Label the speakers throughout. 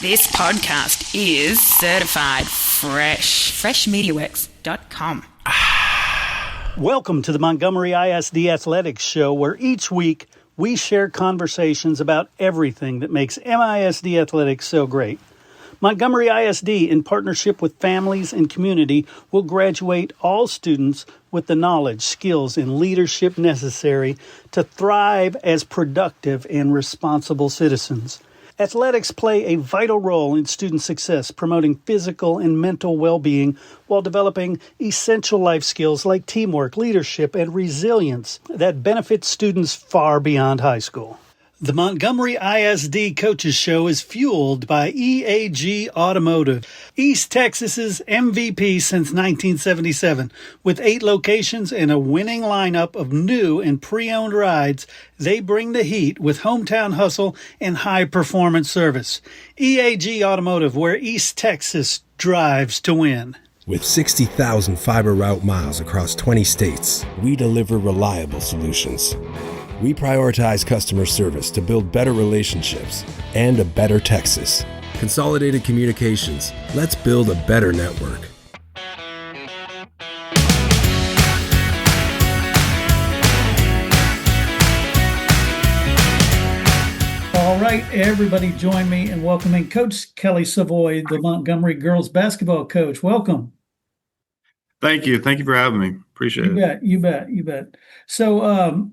Speaker 1: This podcast is certified fresh. Freshmediaworks.com.
Speaker 2: Welcome to the Montgomery ISD Athletics Show, where each week we share conversations about everything that makes MISD athletics so great. Montgomery ISD, in partnership with families and community, will graduate all students with the knowledge, skills, and leadership necessary to thrive as productive and responsible citizens. Athletics play a vital role in student success, promoting physical and mental well-being while developing essential life skills like teamwork, leadership, and resilience that benefit students far beyond high school. The Montgomery ISD Coaches Show is fueled by EAG Automotive, East Texas's MVP since 1977. With 8 locations and a winning lineup of new and pre-owned rides, they bring the heat with hometown hustle and high-performance service. EAG Automotive, where East Texas drives to win.
Speaker 3: With 60,000 fiber route miles across 20 states, we deliver reliable solutions. We prioritize customer service to build better relationships and a better Texas. Consolidated Communications. Let's build a better network.
Speaker 2: All right, everybody join me in welcoming Coach Kelly Savoy, the Montgomery girls basketball coach. Welcome.
Speaker 4: Thank you. Thank you for having me. Appreciate it.
Speaker 2: You bet. So,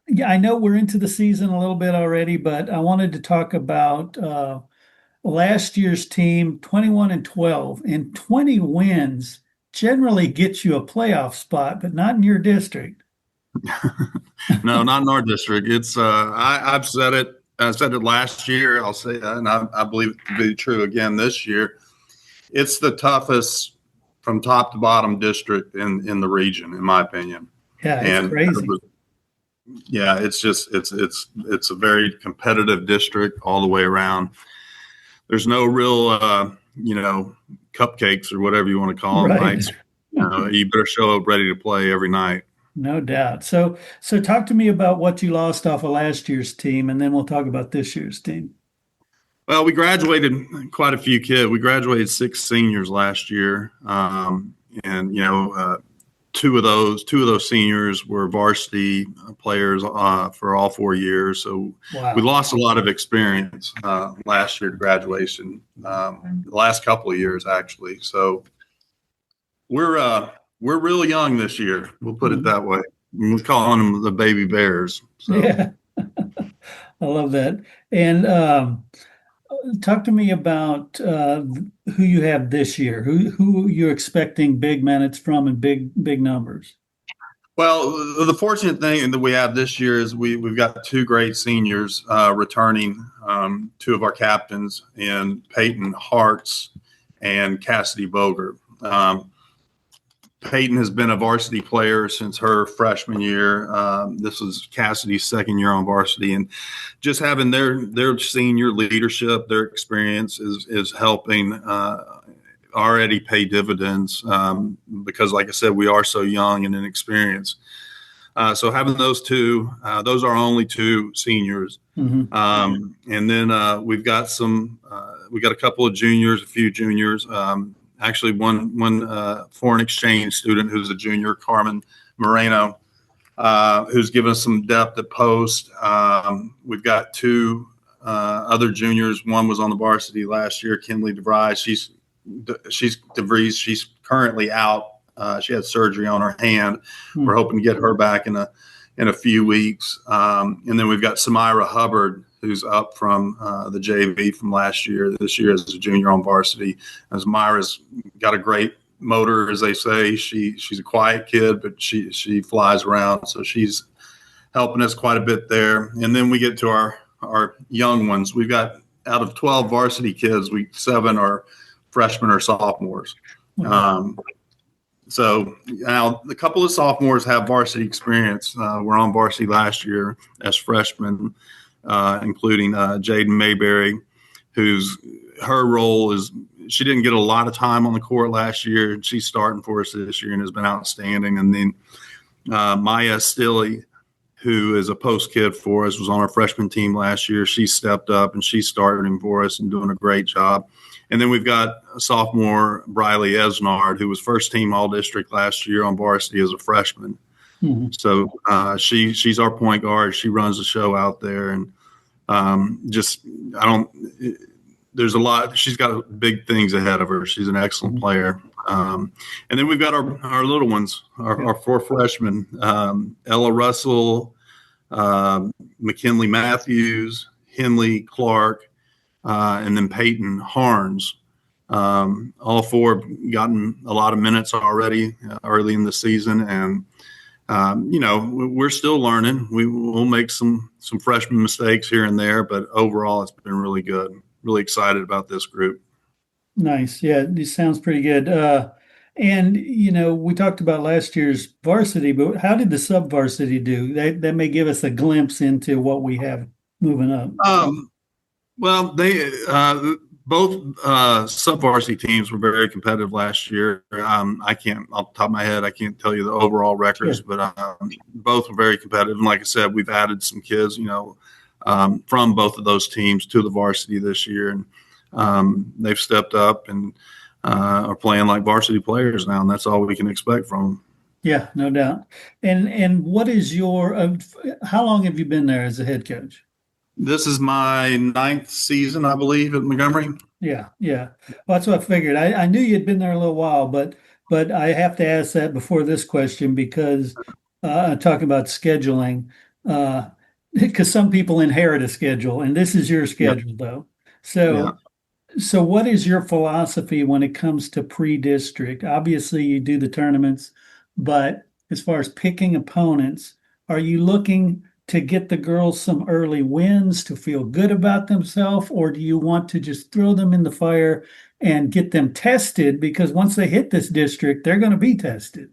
Speaker 2: yeah, I know we're into the season a little bit already, but I wanted to talk about last year's team, 21-12, and 20 wins generally gets you a playoff spot, but not in your district.
Speaker 4: No, not in our district. It's I've said it. I said it last year. I'll say that, and I believe it to be true again this year. It's the toughest from top to bottom district in the region, in my opinion.
Speaker 2: Yeah, it's crazy.
Speaker 4: Yeah, it's a very competitive district all the way around. There's no real, cupcakes or whatever you want to call them.
Speaker 2: Right.
Speaker 4: You better show up ready to play every night.
Speaker 2: No doubt. So talk to me about what you lost off of last year's team, and then we'll talk about this year's team.
Speaker 4: Well, we graduated quite a few kids. We graduated 6 seniors last year, two of those seniors were varsity players for all 4 years. So
Speaker 2: wow.
Speaker 4: We lost a lot of experience last year to graduation, the last couple of years actually. So we're real young this year. We'll put it that way. We're calling them the baby bears. So.
Speaker 2: Yeah, I love that. And talk to me about who you have this year. Who you're expecting big minutes from and big numbers.
Speaker 4: Well, the fortunate thing that we have this year is we've got 2 great seniors returning, 2 of our captains, and Peyton Hartz and Cassidy Bogert. Peyton has been a varsity player since her freshman year. This was Cassidy's second year on varsity, and just having their senior leadership, their experience is helping already pay dividends because, like I said, we are so young and inexperienced. So having those 2, those are only 2 seniors, and then we've got a couple of juniors, a few juniors. Actually, one foreign exchange student who's a junior, Carmen Moreno, who's given us some depth at post. We've got 2 other juniors. One was on the varsity last year, Kinley DeVries. She's currently out. She had surgery on her hand. We're hoping to get her back in a few weeks. And then we've got Samira Hubbard, who's up from the JV from last year, this year as a junior on varsity. As Myra's got a great motor, as they say. She's a quiet kid, but she flies around, so she's helping us quite a bit there. And then we get to our young ones. We've got, out of 12 varsity kids, 7 are freshmen or sophomores. So now a couple of sophomores have varsity experience. We're on varsity last year as freshmen, including Jaden Mayberry, her role is, she didn't get a lot of time on the court last year. She's starting for us this year and has been outstanding. And then Maya Stilley, who is a post kid for us, was on our freshman team last year. She stepped up and she's starting for us and doing a great job. And then we've got a sophomore, Briley Esnard, who was first team all district last year on varsity as a freshman.
Speaker 2: Mm-hmm.
Speaker 4: So she's our point guard. She runs the show out there, and there's a lot. She's got big things ahead of her. She's an excellent player. And then we've got our little ones, our four freshmen, Ella Russell, McKinley Matthews, Henley Clark, and then Peyton Harns. All four have gotten a lot of minutes already early in the season. And, we're still learning. We'll make some freshman mistakes here and there, but overall it's been really good. Really excited about this group.
Speaker 2: Nice. Yeah, this sounds pretty good. And we talked about last year's varsity, but how did the sub varsity do? That may give us a glimpse into what we have moving up.
Speaker 4: Well, they both sub varsity teams were very competitive last year. I can't, off the top of my head, I can't tell you the overall records,
Speaker 2: Sure.
Speaker 4: but both were very competitive. And like I said, we've added some kids, from both of those teams to the varsity this year, and they've stepped up and are playing like varsity players now, and that's all we can expect from them.
Speaker 2: Yeah, no doubt. And what is your how long have you been there as a head coach?
Speaker 4: This is my 9th season, I believe, at Montgomery.
Speaker 2: Yeah. Well, that's what I figured. I knew you'd been there a little while, but I have to ask that before this question because talking about scheduling, because some people inherit a schedule, and this is your schedule though. So what is your philosophy when it comes to pre-district? Obviously, you do the tournaments, but as far as picking opponents, are you looking to get the girls some early wins to feel good about themselves, or do you want to just throw them in the fire and get them tested? Because once they hit this district, they're going to be tested.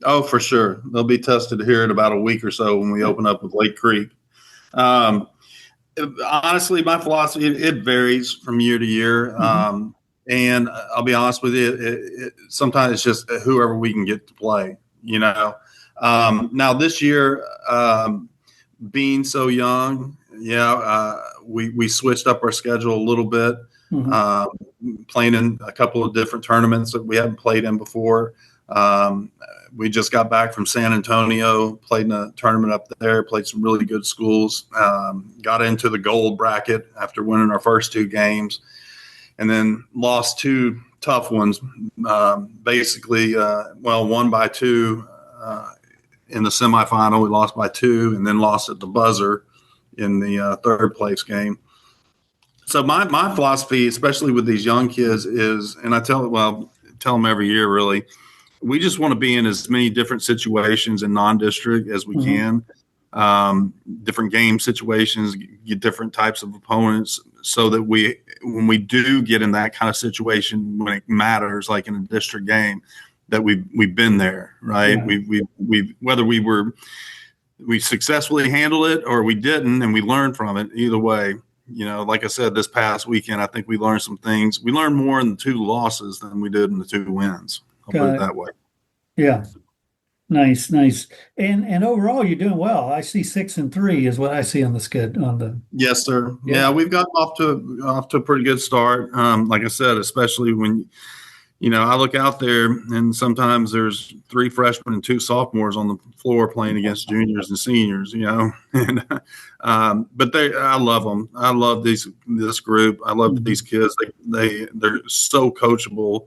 Speaker 4: Oh, for sure. They'll be tested here in about a week or so when we open up with Lake Creek. Honestly, my philosophy, it varies from year to year.
Speaker 2: Mm-hmm.
Speaker 4: And I'll be honest with you, sometimes it's just whoever we can get to play, Now this year, being so young, we switched up our schedule a little bit, playing in a couple of different tournaments that we haven't played in before. We just got back from San Antonio, played in a tournament up there, played some really good schools, got into the gold bracket after winning our first 2 games, and then lost 2 tough ones, basically, won by 2 in the semifinal. We lost by 2 and then lost at the buzzer in the third place game. So my philosophy, especially with these young kids, is, and I tell them every year, really, we just want to be in as many different situations in non-district as we can, different game situations, get different types of opponents, so that when we do get in that kind of situation, when it matters, like in a district game, that we've been there, right? Yeah. We whether we successfully handled it or we didn't, and we learned from it. Either way, like I said, this past weekend, I think we learned some things. We learned more in the 2 losses than we did in the 2 wins. I'll put it that way. Yeah.
Speaker 2: Nice. And overall, you're doing well. I see 6-3 is what I see on the schedule.
Speaker 4: Yes, sir. Yeah, we've gotten off to a pretty good start. Like I said, especially when I look out there and sometimes there's 3 freshmen and 2 sophomores on the floor playing against juniors and seniors. And but I love them. I love this group. I love these kids. They're so coachable.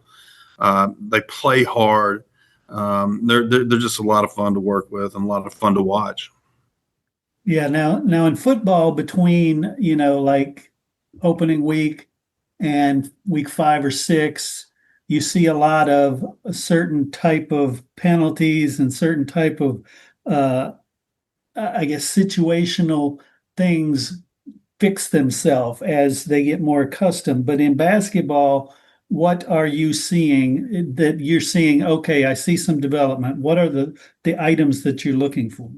Speaker 4: They play hard. They're just a lot of fun to work with and a lot of fun to watch.
Speaker 2: Yeah. Now in football, between like opening week and week 5 or 6, you see a lot of a certain type of penalties and certain type of, I guess, situational things fix themselves as they get more accustomed. But in basketball, what are you seeing that you're seeing? Okay, I see some development. What are the items that you're looking for?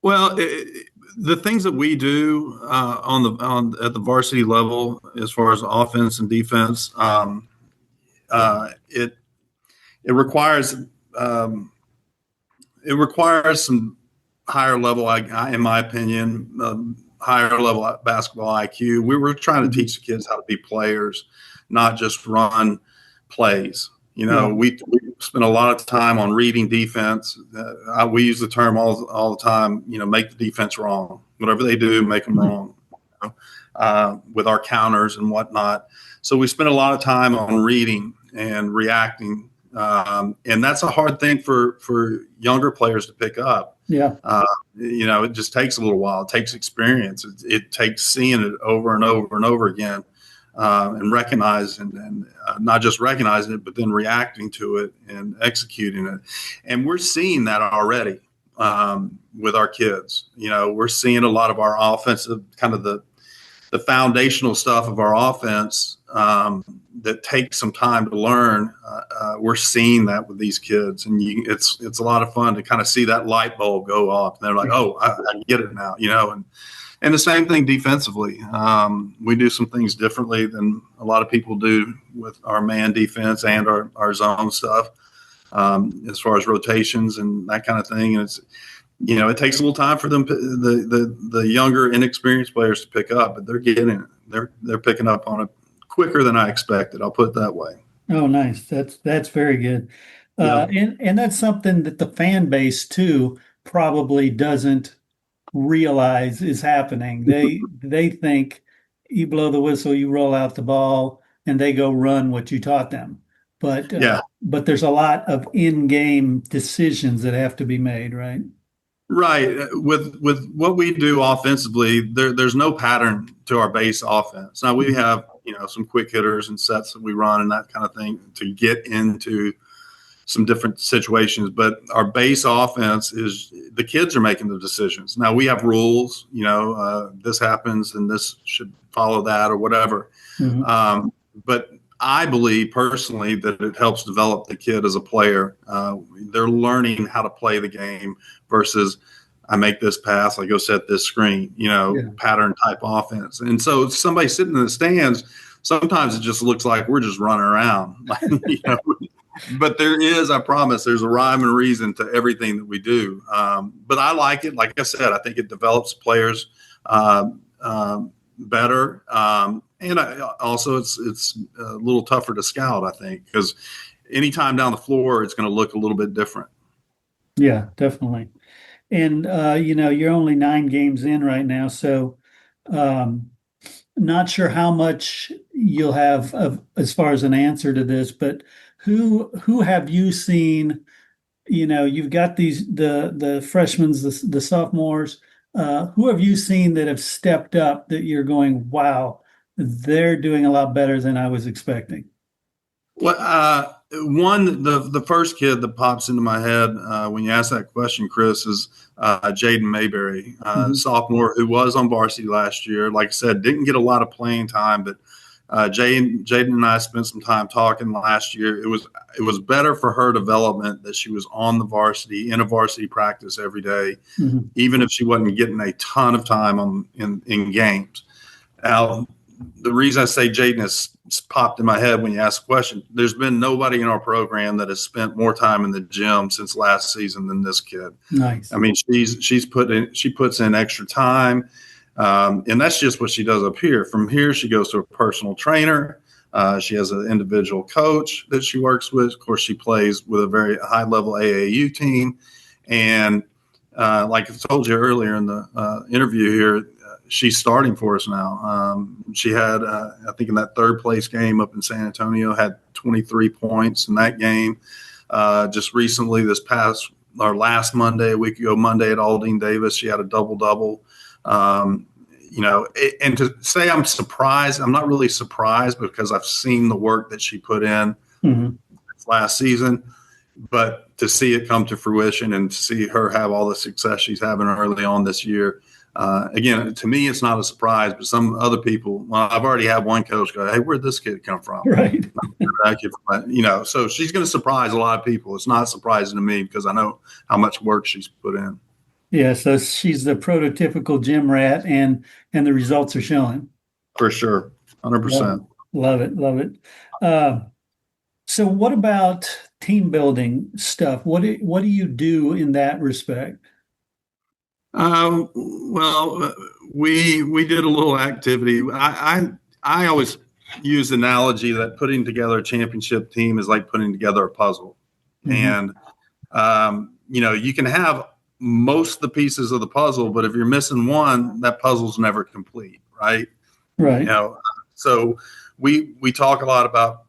Speaker 4: Well, the things that we do at the varsity level, as far as offense and defense, it requires some higher level, in my opinion, higher level basketball IQ. We were trying to teach the kids how to be players, not just run plays.
Speaker 2: Yeah.
Speaker 4: We spend a lot of time on reading defense. We use the term all the time. Make the defense wrong. Whatever they do, make them wrong. With our counters and whatnot. So we spend a lot of time on reading and reacting, and that's a hard thing for younger players to pick up.
Speaker 2: Yeah.
Speaker 4: It just takes a little while. It takes experience. It takes seeing it over and over and over again, and recognizing and not just recognizing it, but then reacting to it and executing it. And we're seeing that already with our kids. We're seeing a lot of our offensive, kind of the foundational stuff of our offense that takes some time to learn. We're seeing that with these kids, and it's a lot of fun to kind of see that light bulb go off. And they're like, "Oh, I get it now," And the same thing defensively. We do some things differently than a lot of people do with our man defense and our zone stuff, as far as rotations and that kind of thing. And it takes a little time for them, the younger, inexperienced players to pick up, but they're getting it. They're picking up on it quicker than I expected. I'll put it that way.
Speaker 2: Oh, nice. That's very good.
Speaker 4: Yeah.
Speaker 2: And that's something that the fan base too probably doesn't realize is happening. They think you blow the whistle, you roll out the ball, and they go run what you taught them. But but there's a lot of in-game decisions that have to be made, right?
Speaker 4: Right. With what we do offensively, there's no pattern to our base offense. Now we have, some quick hitters and sets that we run and that kind of thing to get into some different situations. But our base offense is the kids are making the decisions. Now we have rules, this happens and this should follow that or whatever.
Speaker 2: Mm-hmm.
Speaker 4: But I believe personally that it helps develop the kid as a player. They're learning how to play the game versus I make this pass, I go set this screen, pattern type offense. And so somebody sitting in the stands, sometimes it just looks like we're just running around. But I promise, there's a rhyme and reason to everything that we do. But I like it. Like I said, I think it develops players better. And also it's a little tougher to scout, I think, because anytime down the floor, it's going to look a little bit different.
Speaker 2: Yeah, definitely. And you're only 9 games in right now, so not sure how much you'll have as far as an answer to this, but who have you seen? You've got the freshmen, the sophomores. Who have you seen that have stepped up that you're going, wow, they're doing a lot better than I was expecting?
Speaker 4: Well, the first kid that pops into my head when you ask that question, Chris, is Jaden Mayberry, sophomore who was on varsity last year. Like I said, didn't get a lot of playing time, but Jaden and I spent some time talking last year. It was better for her development that she was on the varsity, in a varsity practice every day, even if she wasn't getting a ton of time in games. Now, the reason I say Jaden has popped in my head when you ask the question, there's been nobody in our program that has spent more time in the gym since last season than this kid.
Speaker 2: Nice.
Speaker 4: I mean, she puts in extra time, and that's just what she does up here. From here, she goes to a personal trainer. She has an individual coach that she works with. Of course, she plays with a very high level AAU team, and like I told you earlier in the interview here, she's starting for us now. She had, I think in that third place game up in San Antonio, had 23 points in that game. Just recently, last Monday, a week ago, Monday at Aldine Davis, she had a double-double. And to say I'm surprised, I'm not really surprised because I've seen the work that she put in last season. But to see it come to fruition and to see her have all the success she's having early on this year, again, to me, it's not a surprise, but some other people, well, I've already had one coach go, "Hey, where'd this kid come from?"
Speaker 2: Right.
Speaker 4: So she's going to surprise a lot of people. It's not surprising to me because I know how much work she's put in.
Speaker 2: Yeah, so she's the prototypical gym rat, and the results are showing.
Speaker 4: For sure, 100%.
Speaker 2: Love it, love it. So, what about team building stuff? What do you do in that respect?
Speaker 4: Well, we did a little activity. I always use the analogy that putting together a championship team is like putting together a puzzle,
Speaker 2: Mm-hmm.
Speaker 4: and you can have most of the pieces of the puzzle, but if you're missing one, that puzzle's never complete, right? You
Speaker 2: Right.
Speaker 4: know, so we talk a lot about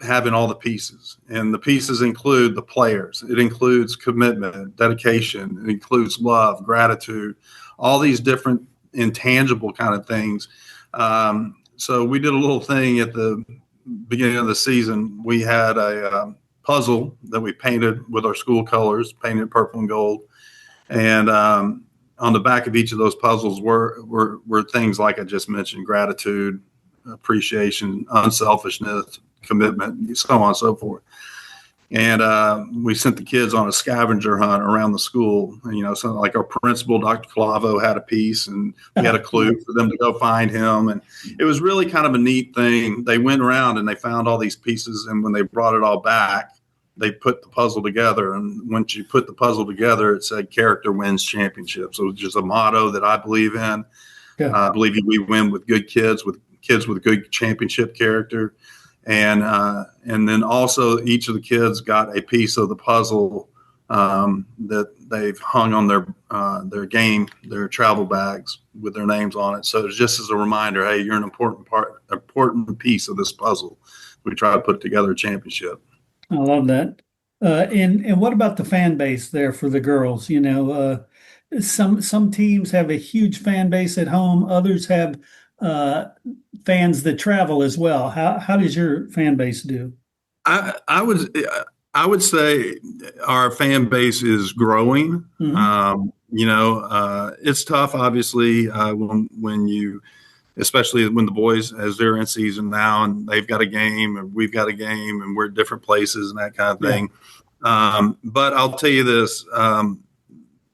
Speaker 4: having all the pieces, and the pieces include the players. It includes commitment, dedication. It includes love, gratitude, all these different intangible kind of things. So we did a little thing at the beginning of the season. We had a puzzle that we painted with our school colors, painted purple and gold, and on the back of each of those puzzles were things like I just mentioned: gratitude, appreciation, unselfishness, commitment, so on and so forth. And we sent the kids on a scavenger hunt around the school. So like our principal, Dr. Clavo, had a piece, and we had a clue for them to go find him. And it was really kind of a neat thing. They went around and they found all these pieces, and when they brought it all back, they put the puzzle together. And once you put the puzzle together, it said character wins championships. So it's just a motto that I believe in.
Speaker 2: Yeah.
Speaker 4: I believe we win with good kids, with good championship character. And then also each of the kids got a piece of the puzzle that they've hung on their travel bags with their names on it. So it's just as a reminder, hey, you're an important piece of this puzzle. We try to put together a championship.
Speaker 2: I love that. And what about the fan base there for the girls? Some teams have a huge fan base at home. Others have uh, fans that travel as well. How does your fan base do?
Speaker 4: I would say our fan base is growing.
Speaker 2: Hmm.
Speaker 4: It's tough, obviously, especially when the boys, as they're in season now, and they've got a game, and we've got a game, and we're at different places and that kind of
Speaker 2: Yeah.
Speaker 4: thing. But I'll tell you this,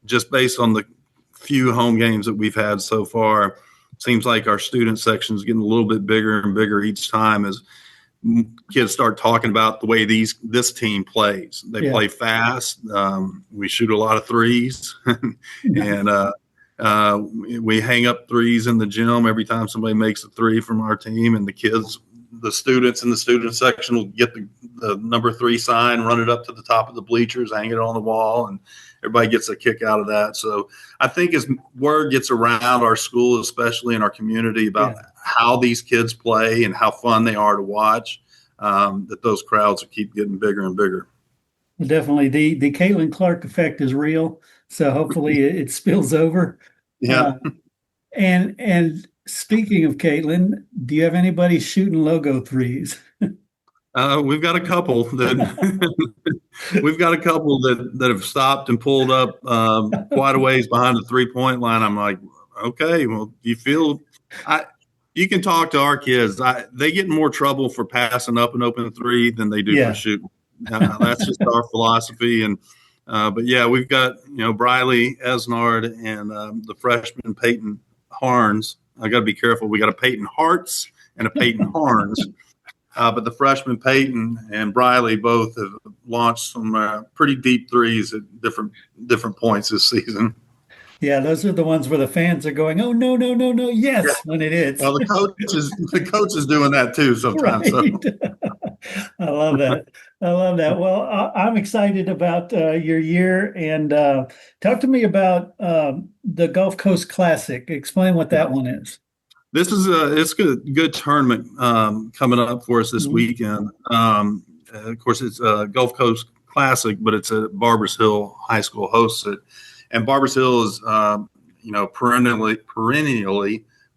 Speaker 4: just based on the few home games that we've had so far, seems like our student section is getting a little bit bigger and bigger each time as kids start talking about the way this team plays. They
Speaker 2: Yeah.
Speaker 4: play fast. We shoot a lot of threes, and we hang up threes in the gym every time somebody makes a three from our team. And the students in the student section will get the number 3 sign, run it up to the top of the bleachers, hang it on the wall, and everybody gets a kick out of that. So I think as word gets around our school, especially in our community, about how these kids play and how fun they are to watch, that those crowds will keep getting bigger and bigger.
Speaker 2: Definitely. The Caitlin Clark effect is real. So hopefully it spills over.
Speaker 4: Yeah.
Speaker 2: Uh, and speaking of Caitlin, do you have anybody shooting logo threes?
Speaker 4: We've got a couple that have stopped and pulled up quite a ways behind the 3-point line. I'm like, okay, well, you can talk to our kids. They get in more trouble for passing up an open three than they do for
Speaker 2: Yeah.
Speaker 4: shooting. That's just our philosophy. And but yeah, we've got Briley Esnard and the freshman Peyton Harns. I got to be careful. We got a Peyton Harts and a Peyton Harns. But the freshman Peyton and Briley both have launched some pretty deep threes at different points this season.
Speaker 2: Yeah, those are the ones where the fans are going, "Oh no, no, no, no, yes,"
Speaker 4: Yeah.
Speaker 2: when it is.
Speaker 4: Well, the coach is doing that too sometimes.
Speaker 2: Right.
Speaker 4: So.
Speaker 2: I love that. I love that. Well, I'm excited about your year, and talk to me about the Gulf Coast Classic. Explain what that one is.
Speaker 4: This is it's a good tournament coming up for us this
Speaker 2: Mhm.
Speaker 4: weekend. Of course, it's a Gulf Coast Classic, but it's at Barbers Hill High School hosts it, and Barbers Hill is perennially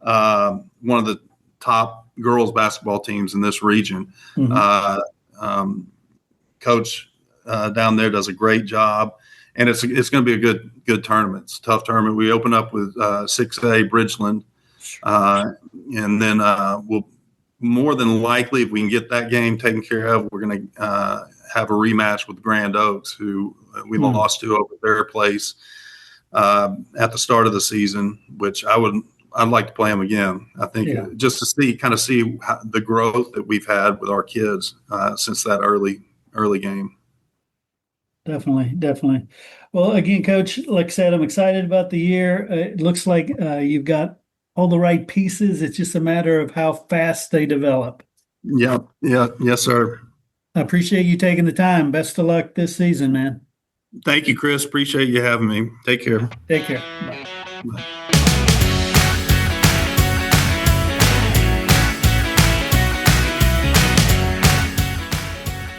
Speaker 4: one of the top girls basketball teams in this region.
Speaker 2: Mhm.
Speaker 4: Coach down there does a great job, and it's going to be a good tournament. It's a tough tournament. We open up with 6A Bridgeland. And then we'll more than likely, if we can get that game taken care of, we're going to have a rematch with Grand Oaks, who we lost to over their place at the start of the season, which I'd like to play them again. I think just to see the growth that we've had with our kids since that early game.
Speaker 2: Definitely, definitely. Well, again, Coach, like I said, I'm excited about the year. It looks like you've got all the right pieces. It's just a matter of how fast they develop.
Speaker 4: Yeah, yeah, yes, sir.
Speaker 2: I appreciate you taking the time. Best of luck this season, man.
Speaker 4: Thank you, Chris. Appreciate you having me. Take care.
Speaker 2: Take care. Bye.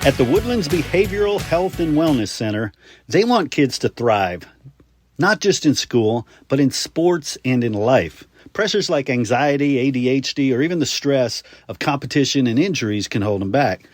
Speaker 2: At the Woodlands Behavioral Health and Wellness Center, they want kids to thrive, not just in school, but in sports and in life. Pressures like anxiety, ADHD, or even the stress of competition and injuries can hold them back.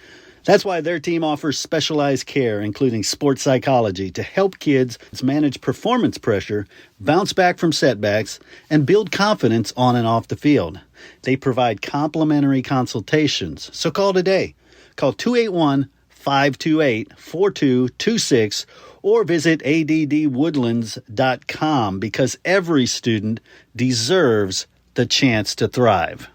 Speaker 2: That's why their team offers specialized care, including sports psychology, to help kids manage performance pressure, bounce back from setbacks, and build confidence on and off the field. They provide complimentary consultations, so call today. Call 281-528-4226 or visit addwoodlands.com because every student deserves the chance to thrive.